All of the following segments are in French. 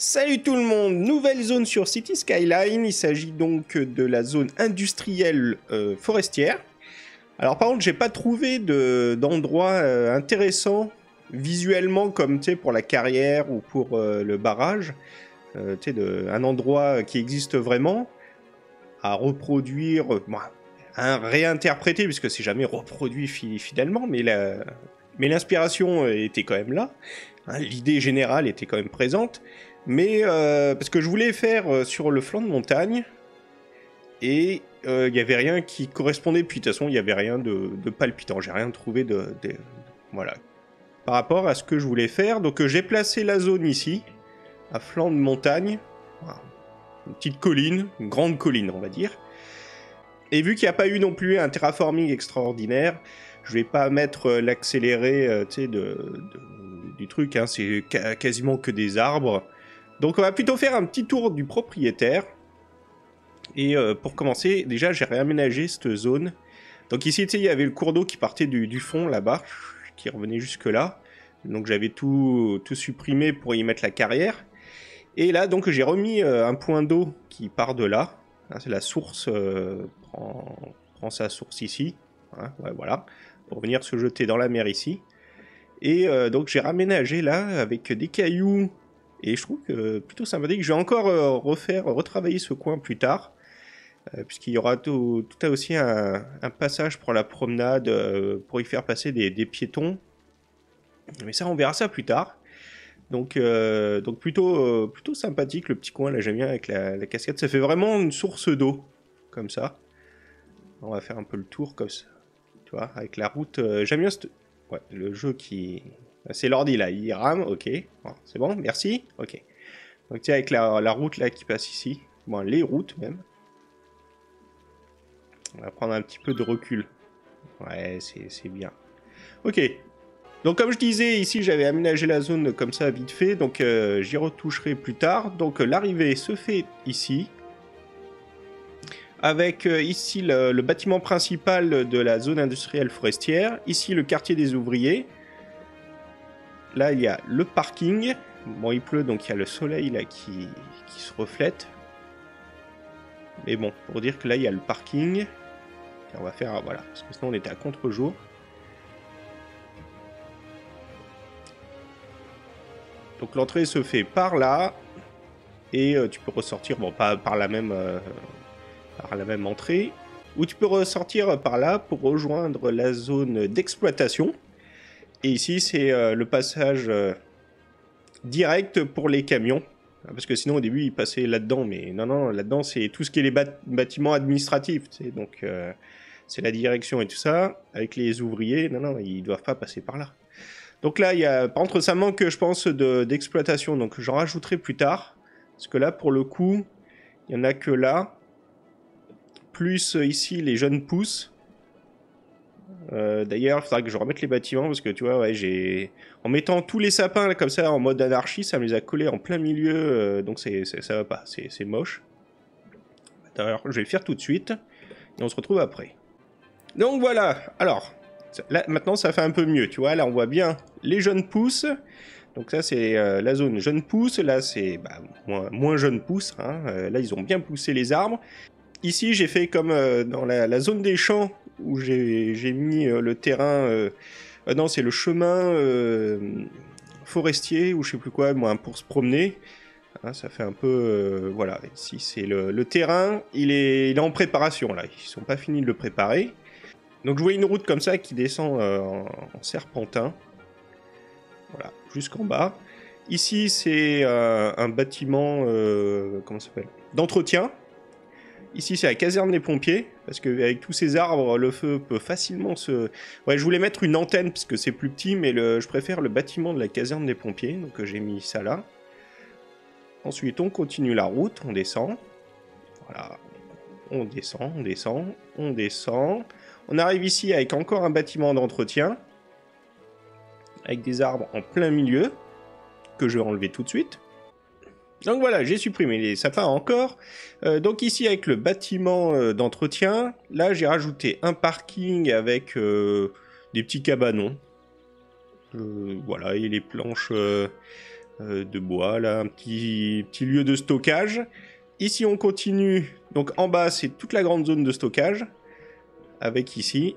Salut tout le monde, nouvelle zone sur City Skyline, il s'agit donc de la zone industrielle forestière. Alors par contre j'ai pas trouvé d'endroit intéressant visuellement comme tu sais pour la carrière ou pour le barrage. Tu sais, un endroit qui existe vraiment à reproduire, à réinterpréter puisque c'est jamais reproduit fidèlement, mais l'inspiration était quand même là, hein, l'idée générale était quand même présente. Mais parce que je voulais faire sur le flanc de montagne et il n'y avait rien qui correspondait. Puis de toute façon, il n'y avait rien de palpitant. J'ai rien trouvé voilà. Par rapport à ce que je voulais faire. Donc j'ai placé la zone ici, à flanc de montagne. Voilà. Une petite colline, une grande colline, on va dire. Et vu qu'il n'y a pas eu non plus un terraforming extraordinaire, je vais pas mettre l'accéléré du truc. Hein, c'est quasiment que des arbres. Donc on va plutôt faire un petit tour du propriétaire. Et pour commencer, déjà j'ai réaménagé cette zone. Donc ici, tu sais, il y avait le cours d'eau qui partait du fond là-bas, qui revenait jusque là. Donc j'avais tout supprimé pour y mettre la carrière. Et là, donc j'ai remis un point d'eau qui part de là. Hein, c'est la source, prend sa source ici. Hein, ouais, voilà, pour venir se jeter dans la mer ici. Et donc j'ai raménagé là avec des cailloux. Et je trouve que plutôt sympathique. Je vais encore retravailler ce coin plus tard. Puisqu'il y aura tout aussi un passage pour la promenade, pour y faire passer des piétons. Mais ça, on verra ça plus tard. Donc plutôt sympathique le petit coin, là j'aime bien avec la cascade. Ça fait vraiment une source d'eau, comme ça. On va faire un peu le tour comme ça. Tu vois, avec la route. J'aime bien ouais, le jeu qui... C'est l'ordi là, il rame, ok. Bon, c'est bon, merci, ok. Donc tiens, avec la route là qui passe ici. Bon, les routes même. On va prendre un petit peu de recul. Ouais, c'est bien. Ok. Donc comme je disais, ici j'avais aménagé la zone comme ça vite fait. Donc j'y retoucherai plus tard. Donc l'arrivée se fait ici. Avec ici le bâtiment principal de la zone industrielle forestière. Ici le quartier des ouvriers. Là, il y a le parking. Bon, il pleut, donc il y a le soleil là qui se reflète. Mais bon, pour dire que là, il y a le parking. Et on va faire, voilà, parce que sinon on était à contre-jour. Donc l'entrée se fait par là. Et tu peux ressortir, bon, pas par la même entrée. Ou tu peux ressortir par là pour rejoindre la zone d'exploitation. Et ici, c'est le passage... direct pour les camions, parce que sinon au début ils passaient là-dedans, mais non, là-dedans c'est tout ce qui est les bâtiments administratifs, tu sais, donc c'est la direction et tout ça, avec les ouvriers, non, ils doivent pas passer par là. Donc là, il y a, par contre, ça manque, je pense, d'exploitation, donc j'en rajouterai plus tard, parce que là, pour le coup, il y en a que là, plus ici les jeunes pousses. D'ailleurs, il faudra que je remette les bâtiments parce que tu vois, ouais, en mettant tous les sapins là, comme ça en mode anarchie, ça me les a collés en plein milieu, donc ça va pas, c'est moche. D'ailleurs, je vais le faire tout de suite et on se retrouve après. Donc voilà, alors, là maintenant ça fait un peu mieux, tu vois, là on voit bien les jeunes pousses. Donc ça c'est la zone jeunes pousses, là c'est moins jeunes pousses, hein. Là ils ont bien poussé les arbres. Ici j'ai fait comme dans la zone des champs, où j'ai mis le terrain... non, c'est le chemin forestier, ou je sais plus quoi, moi, pour se promener. Hein, ça fait un peu... voilà, ici, c'est le terrain, il est en préparation, là. Ils sont pas finis de le préparer. Donc, je vois une route comme ça qui descend en serpentin. Voilà, jusqu'en bas. Ici, c'est un bâtiment... comment ça s'appelle ? D'entretien. Ici, c'est la caserne des pompiers, parce qu'avec tous ces arbres, le feu peut facilement se... Ouais, je voulais mettre une antenne, parce que c'est plus petit, mais je préfère le bâtiment de la caserne des pompiers, donc j'ai mis ça là. Ensuite, on continue la route, on descend. Voilà, on descend, on descend, on descend. On arrive ici avec encore un bâtiment d'entretien, avec des arbres en plein milieu, que je vais enlever tout de suite. Donc voilà, j'ai supprimé les sapins encore. Donc ici, avec le bâtiment d'entretien, là, j'ai rajouté un parking avec des petits cabanons. Voilà, et les planches de bois, là, un petit lieu de stockage. Ici, on continue. Donc, en bas, c'est toute la grande zone de stockage. Avec ici.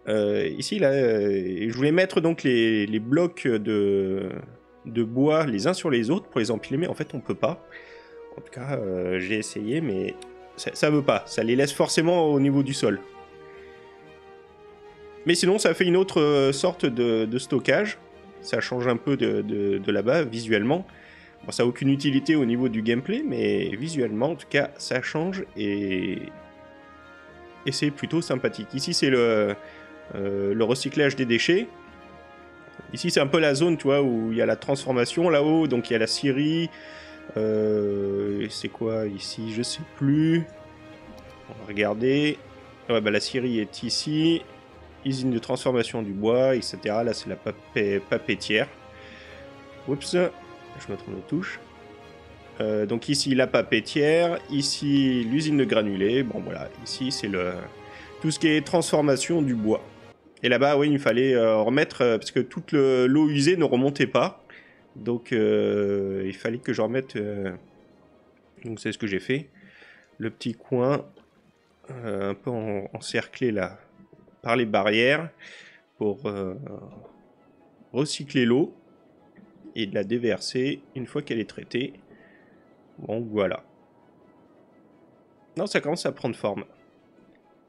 Ici, là, je voulais mettre donc les blocs de bois les uns sur les autres pour les empiler, mais en fait, on peut pas. En tout cas, j'ai essayé, mais ça veut pas. Ça les laisse forcément au niveau du sol. Mais sinon, ça fait une autre sorte de stockage. Ça change un peu de là-bas, visuellement. Bon, ça n'a aucune utilité au niveau du gameplay, mais visuellement, en tout cas, ça change et c'est plutôt sympathique. Ici, c'est le recyclage des déchets. Ici, c'est un peu la zone, tu vois, où il y a la transformation là-haut, donc il y a la scierie. C'est quoi ici? Je sais plus. On va regarder. Ouais, bah la scierie est ici. Usine de transformation du bois, etc. Là, c'est la papetière. Oups, je me trompe de touche. Donc ici, la papetière. Ici, l'usine de granulés. Bon, voilà. Ici, c'est tout ce qui est transformation du bois. Et là-bas, oui, il fallait remettre... parce que toute l'eau usée ne remontait pas. Donc, il fallait que je remette... donc, c'est ce que j'ai fait. Le petit coin, un peu encerclé, là, par les barrières, pour recycler l'eau et de la déverser une fois qu'elle est traitée. Bon, voilà. Non, ça commence à prendre forme.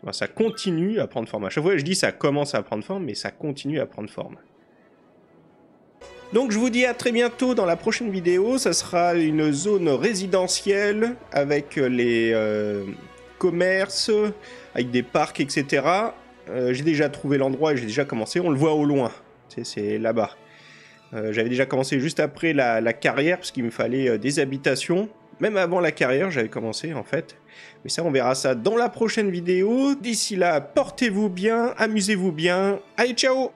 Enfin, ça continue à prendre forme. À chaque fois, je dis ça commence à prendre forme, mais ça continue à prendre forme. Donc, je vous dis à très bientôt dans la prochaine vidéo. Ça sera une zone résidentielle avec les commerces, avec des parcs, etc. J'ai déjà trouvé l'endroit et j'ai déjà commencé. On le voit au loin. C'est là-bas. J'avais déjà commencé juste après la carrière, parce qu'il me fallait des habitations. Même avant la carrière, j'avais commencé en fait. Mais ça, on verra ça dans la prochaine vidéo. D'ici là, portez-vous bien, amusez-vous bien. Allez, ciao!